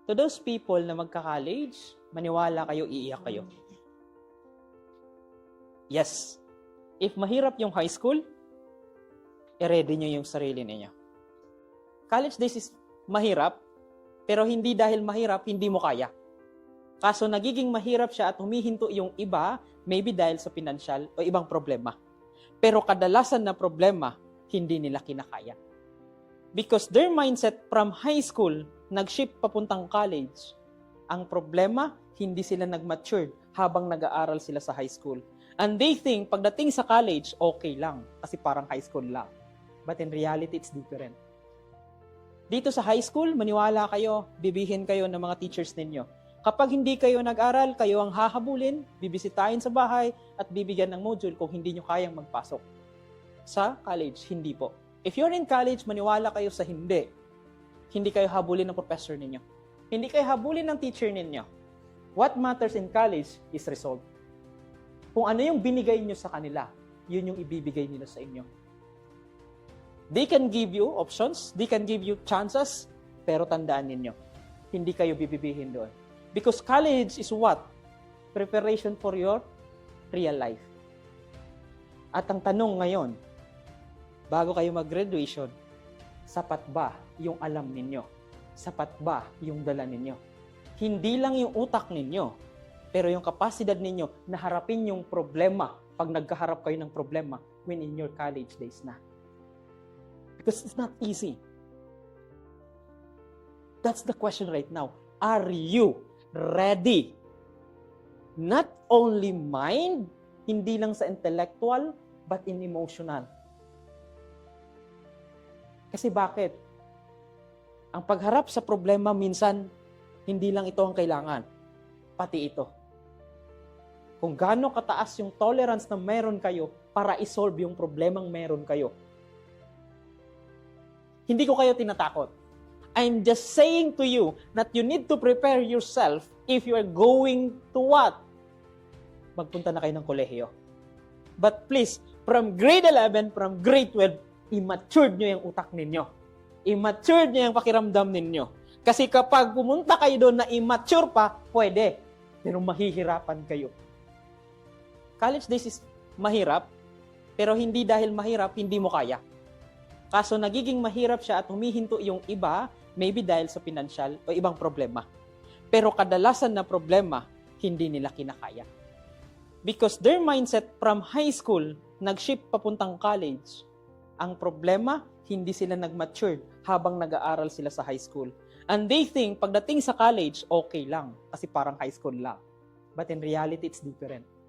To those people na magka-college, maniwala kayo, iiyak kayo. Yes. If mahirap yung high school, i-ready nyo yung sarili ninyo. College days is mahirap, pero hindi dahil mahirap, hindi mo kaya. Kaso nagiging mahirap siya at humihinto yung iba, maybe dahil sa pinansyal o ibang problema. Pero kadalasan na problema, hindi nila kinakaya. Because their mindset from high school, nag-shift papuntang college. Ang problema, hindi sila nag-matured habang nag-aaral sila sa high school. And they think, pagdating sa college, okay lang. Kasi parang high school lang. But in reality, it's different. Dito sa high school, maniwala kayo, bibihin kayo ng mga teachers ninyo. Kapag hindi kayo nag-aral, kayo ang hahabulin, bibisitahin sa bahay, at bibigyan ng module kung hindi nyo kayang magpasok. Sa college, hindi po. If you're in college, maniwala kayo sa hindi. Hindi kayo habulin ng professor ninyo. Hindi kayo habulin ng teacher ninyo. What matters in college is result. Kung ano yung binigay nyo sa kanila, yun yung ibibigay nila sa inyo. They can give you options, they can give you chances, pero tandaan ninyo, hindi kayo bibibihin doon. Because college is what? Preparation for your real life. At ang tanong ngayon, bago kayo mag-graduation, sapat ba yung alam ninyo? Sapat ba yung dala ninyo? Hindi lang yung utak ninyo, pero yung kapasidad ninyo na harapin yung problema pag nagkaharap kayo ng problema when in your college days na. Because it's not easy. That's the question right now. Are you ready? Not only mind, hindi lang sa intellectual, but in emotional. Kasi bakit? Ang pagharap sa problema minsan, hindi lang ito ang kailangan, pati ito. Kung gaano kataas yung tolerance na meron kayo para isolve yung problemang meron kayo. Hindi ko kayo tinatakot. I'm just saying to you that you need to prepare yourself if you are going to what? Magpunta na kayo ng kolehiyo. But please, from grade 11, from grade 12, i-matured nyo yung utak ninyo. I-matured nyo yung pakiramdam ninyo. Kasi kapag pumunta kayo doon na immature pa, pwede. Pero mahihirapan kayo. College days is mahirap, pero hindi dahil mahirap, hindi mo kaya. Kaso nagiging mahirap siya at humihinto yung iba, maybe dahil sa pinansyal o ibang problema. Pero kadalasan na problema, hindi nila kinakaya. Because their mindset from high school, nag-shift papuntang college. Ang problema, hindi sila nag-matured habang nag-aaral sila sa high school. And they think, pagdating sa college, okay lang. Kasi parang high school lang. But in reality, it's different.